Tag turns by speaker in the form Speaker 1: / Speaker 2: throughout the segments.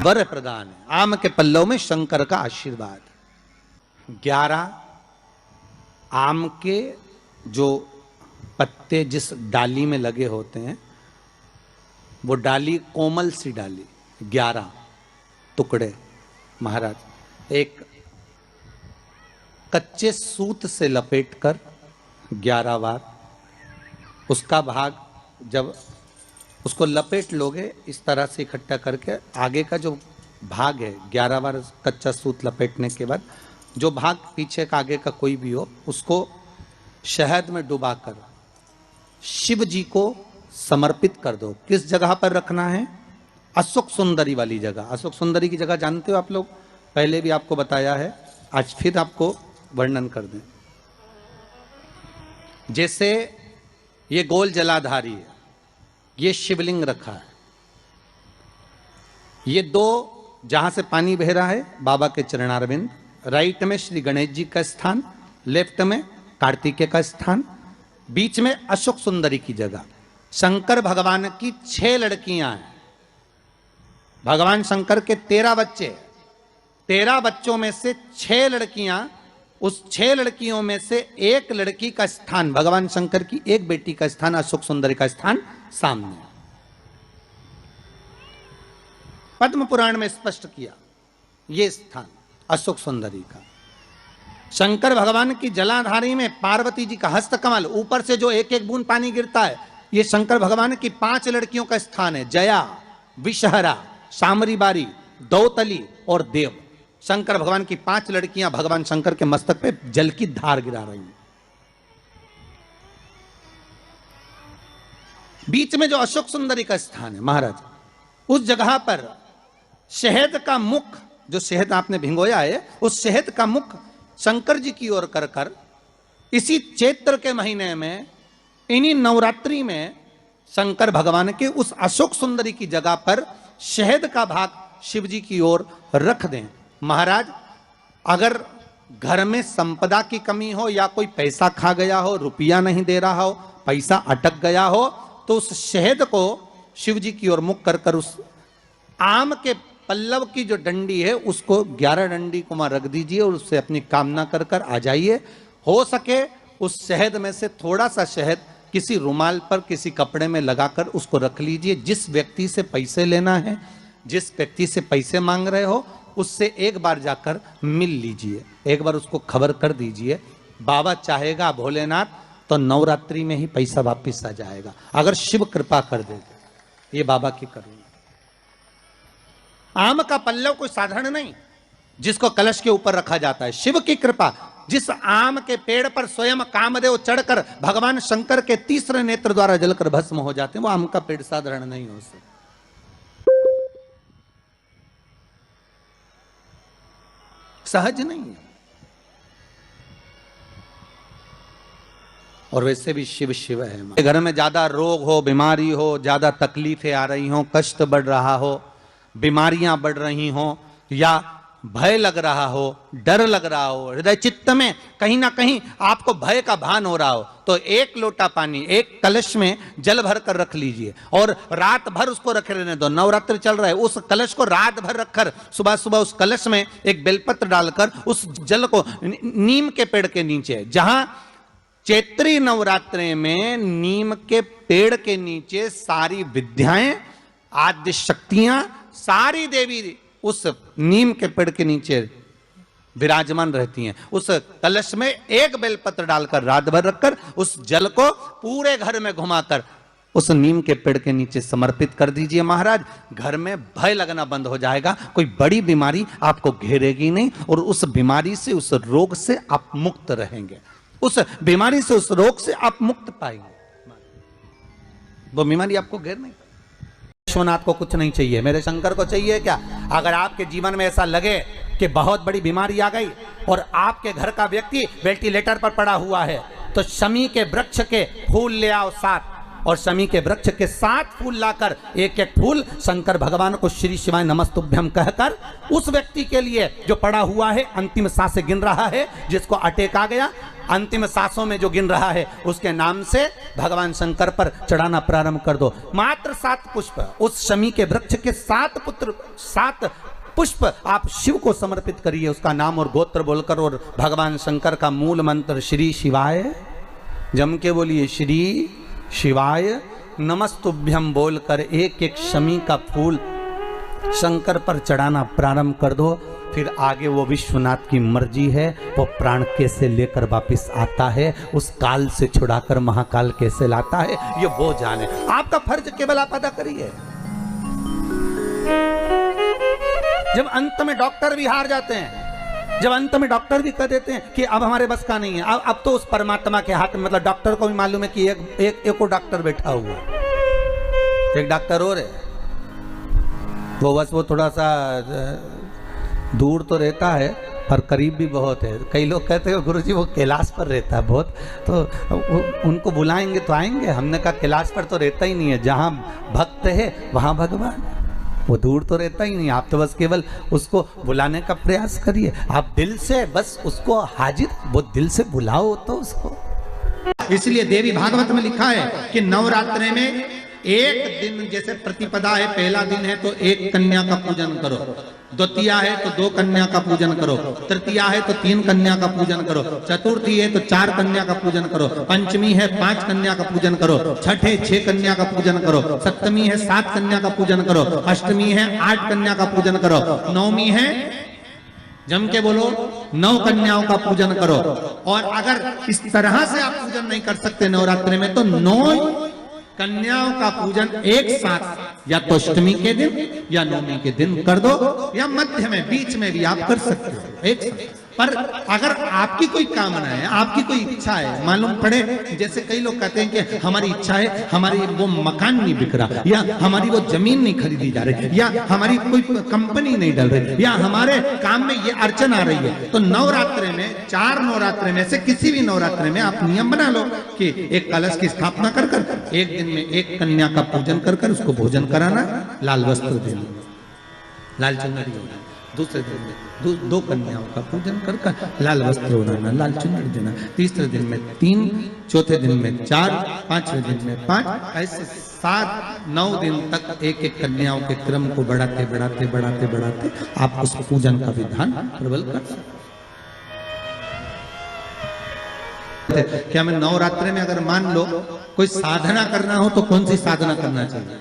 Speaker 1: वर प्रदान है। आम के पल्लव में शंकर का आशीर्वाद। 11 आम के जो पत्ते जिस डाली में लगे होते हैं वो डाली कोमल सी डाली, 11 टुकड़े महाराज एक कच्चे सूत से लपेटकर 11 बार उसका भाग जब उसको लपेट लोगे इस तरह से इकट्ठा करके आगे का जो भाग है 11 बार कच्चा सूत लपेटने के बाद जो भाग पीछे का आगे का कोई भी हो उसको शहद में डुबाकर शिव जी को समर्पित कर दो। किस जगह पर रखना है? अशोक सुंदरी वाली जगह। अशोक सुंदरी की जगह जानते हो आप लोग, पहले भी आपको बताया है, आज फिर आपको वर्णन कर दें। जैसे ये गोल जलाधारी है, ये शिवलिंग रखा है, ये 2 जहां से पानी बह रहा है बाबा के चरणारविंद, राइट में श्री गणेश जी का स्थान, लेफ्ट में कार्तिकेय का स्थान, बीच में अशोक सुंदरी की जगह। शंकर भगवान की 6 लड़कियां हैं। भगवान शंकर के 13 बच्चे, 13 बच्चों में से 6 लड़कियां, उस 6 लड़कियों में से एक लड़की का स्थान, भगवान शंकर की एक बेटी का स्थान, अशोक सुंदरी का स्थान सामने। पद्म पुराण में स्पष्ट किया यह स्थान अशोक सुंदरी का। शंकर भगवान की जलाधारी में पार्वती जी का हस्तकमल, ऊपर से जो एक एक बूंद पानी गिरता है, यह शंकर भगवान की 5 लड़कियों का स्थान है। जया, विषहरा, सामरी बारी, दौतली और देव। शंकर भगवान की 5 लड़कियां भगवान शंकर के मस्तक पे जल की धार गिरा रही हैं। बीच में जो अशोक सुंदरी का स्थान है महाराज, उस जगह पर शहद का मुख, जो शहद आपने भिंगोया है, उस शहद का मुख शंकर जी की ओर कर कर इसी चैत्र के महीने में, इन्हीं नवरात्रि में शंकर भगवान के उस अशोक सुंदरी की जगह पर शहद का भाग शिव जी की ओर रख दें। महाराज अगर घर में संपदा की कमी हो या कोई पैसा खा गया हो, रुपया नहीं दे रहा हो, पैसा अटक गया हो, तो उस शहद को शिव जी की ओर मुख कर कर उस आम के पल्लव की जो डंडी है उसको 11 डंडी को वहां रख दीजिए और उससे अपनी कामना कर कर आ जाइए। हो सके उस शहद में से थोड़ा सा शहद किसी रुमाल पर, किसी कपड़े में लगाकर उसको रख लीजिए। जिस व्यक्ति से पैसे लेना है, जिस व्यक्ति से पैसे मांग रहे हो, उससे एक बार जाकर मिल लीजिए, एक बार उसको खबर कर दीजिए। बाबा चाहेगा भोलेनाथ तो नवरात्रि में ही पैसा वापिस आ जाएगा, अगर शिव कृपा कर दे। ये बाबा की करुणा। आम का पल्लव कोई साधारण नहीं जिसको कलश के ऊपर रखा जाता है, शिव की कृपा। जिस आम के पेड़ पर स्वयं कामदेव चढ़कर भगवान शंकर के तीसरे नेत्र द्वारा जलकर भस्म हो जाते हैं, वो आम का पेड़ साधारण नहीं हो सकता। सहज नहीं है। और वैसे भी शिव शिव है। घर में ज्यादा रोग हो, बीमारी हो, ज्यादा तकलीफें आ रही हो, कष्ट बढ़ रहा हो, बीमारियां बढ़ रही हो, या भय लग रहा हो, डर लग रहा हो, हृदय चित्त में कहीं ना कहीं आपको भय का भान हो रहा हो, तो 1 लोटा पानी, 1 कलश में जल भर कर रख लीजिए और रात भर उसको रखे रहने दो। नवरात्रि चल रहा है, उस कलश को रात भर रखकर सुबह सुबह उस कलश में एक बेलपत्र डालकर उस जल को नीम के पेड़ के नीचे, जहां चैत्री नवरात्रि में नीम के पेड़ के नीचे सारी विद्याएं, आद्य शक्तियां, सारी देवी उस नीम के पेड़ के नीचे विराजमान रहती हैं। उस कलश में 1 बेलपत्र डालकर रात भर रखकर उस जल को पूरे घर में घुमाकर उस नीम के पेड़ के नीचे समर्पित कर दीजिए। महाराज घर में भय लगना बंद हो जाएगा, कोई बड़ी बीमारी आपको घेरेगी नहीं और उस बीमारी से, उस रोग से आप मुक्त रहेंगे। उस बीमारी से, उस रोग से आप मुक्त पाएंगे। वो बीमारी आपको घेर नहीं। विश्वनाथ को कुछ नहीं चाहिए, मेरे शंकर को चाहिए क्या? अगर आपके जीवन में ऐसा लगे कि बहुत बड़ी बीमारी आ गई और आपके घर का व्यक्ति वेंटिलेटर पर पड़ा हुआ है, तो शमी के वृक्ष के फूल ले आओ 7, और शमी के वृक्ष के 7 फूल लाकर एक एक फूल शंकर भगवान को श्री शिवाय नमस्तुभ्यम कहकर उस व्यक्ति के लिए जो पड़ा हुआ है, अंतिम सांसें गिन रहा है, जिसको अटैक आ गया, अंतिम सांसों में जो गिन रहा है, उसके नाम से भगवान शंकर पर चढ़ाना प्रारंभ कर दो। मात्र 7 पुष्प, उस शमी के वृक्ष के 7 पुष्प आप शिव को समर्पित करिए, उसका नाम और गोत्र बोलकर, और भगवान शंकर का मूल मंत्र श्री शिवाय, जम के बोलिए श्री शिवाय नमस्तुभ्यम बोलकर एक एक शमी का फूल शंकर पर चढ़ाना प्रारंभ कर दो। फिर आगे वो विश्वनाथ की मर्जी है, वो प्राण कैसे लेकर वापस आता है, उस काल से छुड़ाकर महाकाल कैसे लाता है, ये वो जाने। आपका फर्ज केवल आप अदा करिए। जब अंत में डॉक्टर भी हार जाते हैं, जब अंत में डॉक्टर भी कह देते हैं कि अब हमारे बस का नहीं है, अब तो उस परमात्मा के हाथ में, मतलब डॉक्टर को भी मालूम है कि एक और डॉक्टर बैठा हुआ है, एक डॉक्टर और है, वो बस वो थोड़ा सा दूर तो रहता है पर करीब भी बहुत है। कई लोग कहते हैं गुरुजी वो कैलाश पर रहता है बहुत, तो उनको बुलाएंगे तो आएंगे। हमने कहा कैलाश पर तो रहता ही नहीं है, जहाँ भक्त है वहाँ भगवान, वो दूर तो रहता ही नहीं। आप तो बस केवल उसको बुलाने का प्रयास करिए, आप दिल से बस उसको हाजिर, वो दिल से बुलाओ तो उसको।
Speaker 2: इसलिए देवी भागवत में लिखा है कि नवरात्रि में एक दिन, जैसे प्रतिपदा है, पहला दिन है तो एक कन्या का पूजन करो, द्वितीया है तो 2 कन्या का पूजन करो, तृतीया है तो 3 कन्या का पूजन करो, चतुर्थी है तो 4 कन्या का पूजन करो, पंचमी है 5 कन्या का पूजन करो, छठ है 6 कन्या का पूजन करो, सप्तमी है 7 कन्या का पूजन करो, अष्टमी है 8 कन्या का पूजन करो, नवमी है, जम के बोलो, 9 कन्याओं का पूजन करो। और अगर इस तरह से आप पूजन नहीं कर सकते नवरात्रि में, तो 9 कन्याओं का पूजन एक साथ, या तो अष्टमी के दिन या नवमी के दिन कर दो, या मध्य में, बीच में भी आप कर सकते हो एक साथ। पर अगर आपकी कोई कामना है, आपकी कोई इच्छा है, मालूम पड़े, जैसे कई लोग कहते हैं कि हमारी इच्छा है, हमारी वो मकान नहीं बिक रहा, या हमारी वो जमीन नहीं खरीदी जा रही, या हमारी कोई कंपनी नहीं डल रही, या हमारे काम में ये अड़चन आ रही है, तो नवरात्रि में, 4 नवरात्रि में से किसी भी नवरात्रि में आप नियम बना लो कि एक कलश की स्थापना कर कर एक दिन में एक कन्या का पूजन कर कर उसको भोजन कराना, लाल वस्त्र देना, लाल चुनरी देना, दूसरे दिन में 2 कन्याओं का पूजन कर कर लाल वस्त्र ओढ़ाना, लाल चुनरी देना, तीसरे दिन में 3, चौथे दिन में 4, 5वें दिन में 5, ऐसे 7-9 दिन तक एक एक कन्याओं के क्रम को बढ़ाते बढ़ाते बढ़ाते बढ़ाते आप उस पूजन का विधान प्रबल कर सकते। क्या मैं नवरात्रि में अगर मान लो कोई साधना करना हो तो कौन सी साधना करना चाहिए?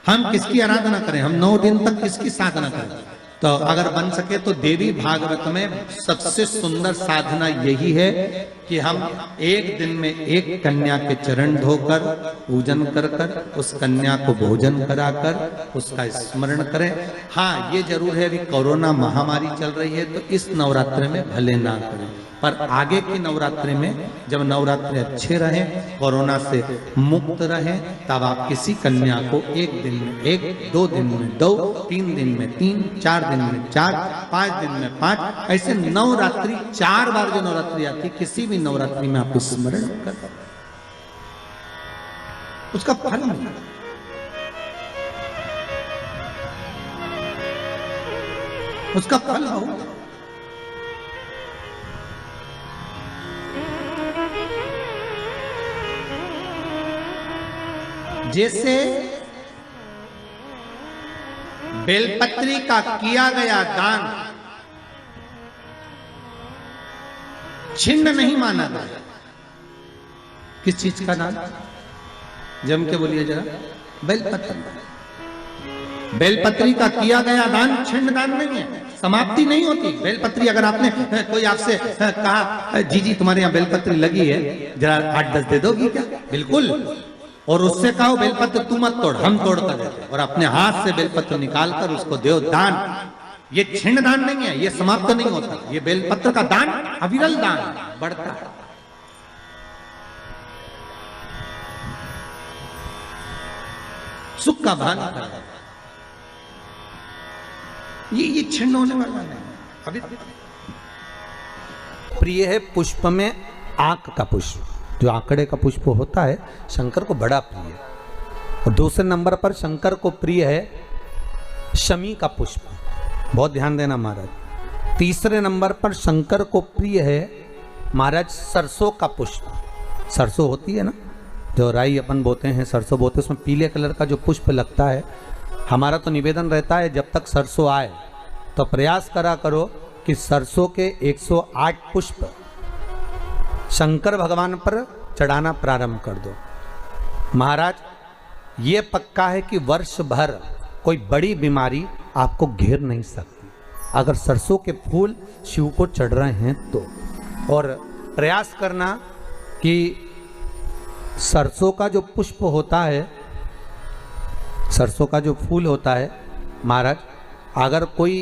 Speaker 2: हम किसकी आराधना करें? हम 9 दिन तक किसकी साधना करें? तो अगर बन सके तो देवी भागवत में सबसे सुंदर साधना यही है कि हम एक दिन में एक कन्या के चरण धोकर पूजन कर कर उस कन्या को भोजन कराकर उसका स्मरण करें। हाँ, ये जरूर है, अभी कोरोना महामारी चल रही है तो इस नवरात्रि में भले ना करें, पर आगे की नवरात्रि में जब नवरात्रि अच्छे रहें, कोरोना से मुक्त रहें, तब आप किसी कन्या को एक दिन में 1, 2 दिन में 2, 3 दिन में 3, 4 दिन में 4, 5 दिन में 5, ऐसे नवरात्रि 4 बार जो नवरात्रि आती, किसी भी नवरात्रि में आप स्मरण कर उसका फल मिलेगा। उसका फल होगा। जैसे बेलपत्री का किया गया दान छिन्न नहीं माना गया। किस चीज का दान? जम के बोलिए जरा। बेलपत्री। बेलपत्री का किया गया दान छिन्न दान नहीं है, समाप्ति नहीं होती। बेलपत्री अगर आपने कोई आपसे कहा जी जी तुम्हारे यहाँ बेलपत्री लगी है, जरा 8-10 दे दोगी क्या? बिल्कुल। और उससे कहो बेलपत्र तू मत तोड़, हम तोड़ कर देते, और अपने हाथ से बेलपत्र निकाल कर उसको दो दान। ये छिन्न दान नहीं है, ये समाप्त नहीं होता। ये बेलपत्र का दान अविरल दान बढ़ता है। सुख का भान करता, ये छिन्न होने वाला नहीं। अभी
Speaker 1: प्रिय है पुष्प में आक का पुष्प। जो आंकड़े का पुष्प होता है शंकर को बड़ा प्रिय है। और दूसरे नंबर पर शंकर को प्रिय है शमी का पुष्प, बहुत ध्यान देना महाराज। तीसरे नंबर पर शंकर को प्रिय है महाराज सरसों का पुष्प। सरसों होती है ना, जो राई अपन बोते हैं, सरसों बोते हैं, उसमें पीले कलर का जो पुष्प लगता है। हमारा तो निवेदन रहता है जब तक सरसों आए तो प्रयास करा करो कि सरसों के 108 पुष्प शंकर भगवान पर चढ़ाना प्रारंभ कर दो। महाराज ये पक्का है कि वर्ष भर कोई बड़ी बीमारी आपको घेर नहीं सकती अगर सरसों के फूल शिव को चढ़ रहे हैं तो। और प्रयास करना कि सरसों का जो पुष्प होता है, सरसों का जो फूल होता है महाराज, अगर कोई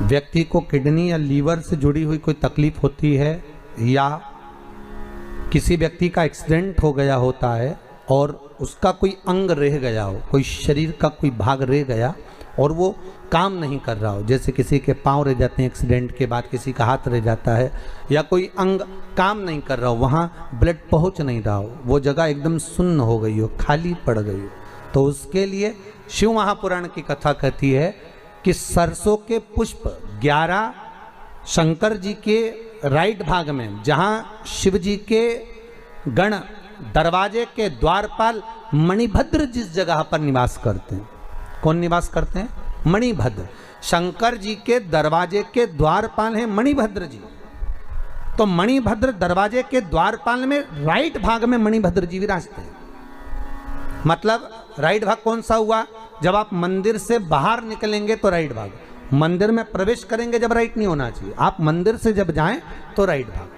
Speaker 1: व्यक्ति को किडनी या लीवर से जुड़ी हुई कोई तकलीफ होती है या किसी व्यक्ति का एक्सीडेंट हो गया होता है और उसका कोई अंग रह गया हो, कोई शरीर का कोई भाग रह गया और वो काम नहीं कर रहा हो, जैसे किसी के पाँव रह जाते हैं एक्सीडेंट के बाद, किसी का हाथ रह जाता है, या कोई अंग काम नहीं कर रहा हो, वहाँ ब्लड पहुँच नहीं रहा हो, वो जगह एकदम सुन्न हो गई हो, खाली पड़ गई हो, तो उसके लिए शिव महापुराण की कथा कहती है कि सरसों के पुष्प 11 शंकर जी के राइट भाग में, जहाँ शिव जी के गण दरवाजे के द्वारपाल मणिभद्र जिस जगह पर निवास करते हैं, कौन निवास करते हैं? मणिभद्र। शंकर जी के दरवाजे के द्वारपाल हैं मणिभद्र जी। तो मणिभद्र दरवाजे के द्वारपाल में राइट भाग में मणिभद्र जी विराजते हैं। मतलब राइट भाग कौन सा हुआ? जब आप मंदिर से बाहर निकलेंगे तो राइट भाग, मंदिर में प्रवेश करेंगे जब राइट नहीं होना चाहिए, आप मंदिर से जब जाएं तो राइट भाग।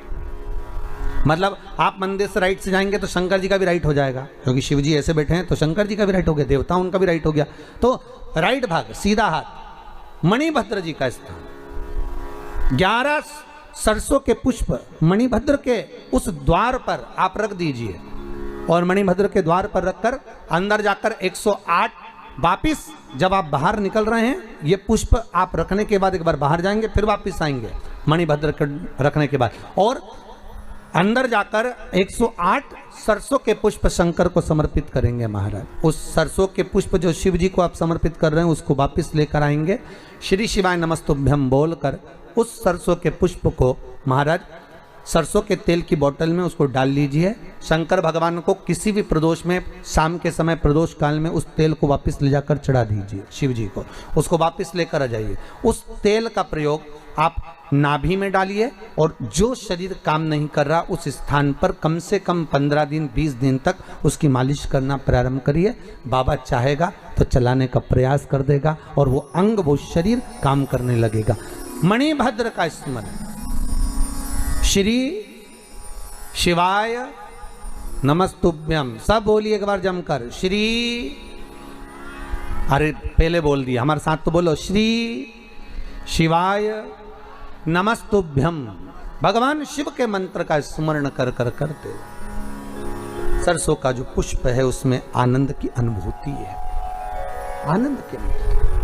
Speaker 1: मतलब आप मंदिर से राइट से जाएंगे तो शंकर जी का भी राइट हो जाएगा, क्योंकि शिव जी ऐसे बैठे हैं तो शंकर जी का भी राइट हो गया, देवता उनका भी राइट हो गया, तो राइट भाग सीधा हाथ मणिभद्र जी का स्थान। 11 सरसों के पुष्प मणिभद्र के उस द्वार पर आप रख दीजिए और मणिभद्र के द्वार पर रखकर अंदर जाकर 108 वापिस जब आप बाहर निकल रहे हैं, ये पुष्प आप रखने के बाद एक बार बाहर जाएंगे, फिर वापिस आएंगे मणिभद्र के रखने के बाद, और अंदर जाकर 108 सरसों के पुष्प शंकर को समर्पित करेंगे महाराज। उस सरसों के पुष्प जो शिव जी को आप समर्पित कर रहे हैं उसको वापस लेकर आएंगे, श्री शिवाय नमस्तुभ्यम बोलकर उस सरसों के पुष्प को महाराज सरसों के तेल की बोतल में उसको डाल लीजिए। शंकर भगवान को किसी भी प्रदोष में, शाम के समय प्रदोष काल में उस तेल को वापस ले जाकर चढ़ा दीजिए शिव जी को, उसको वापस लेकर आ जाइए। उस तेल का प्रयोग आप नाभि में डालिए और जो शरीर काम नहीं कर रहा उस स्थान पर कम से कम 15 दिन 20 दिन तक उसकी मालिश करना प्रारंभ करिए। बाबा चाहेगा तो चलाने का प्रयास कर देगा और वो अंग, वो शरीर काम करने लगेगा। मणिभद्र का स्मरण, श्री शिवाय नमस्तुभ्यम, सब बोलिए एक बार जमकर, श्री, अरे पहले बोल दिया, हमारे साथ तो बोलो, श्री शिवाय नमस्तुभ्यम। भगवान शिव के मंत्र का स्मरण कर कर करते सरसों का जो पुष्प है उसमें आनंद की अनुभूति है, आनंद के लिए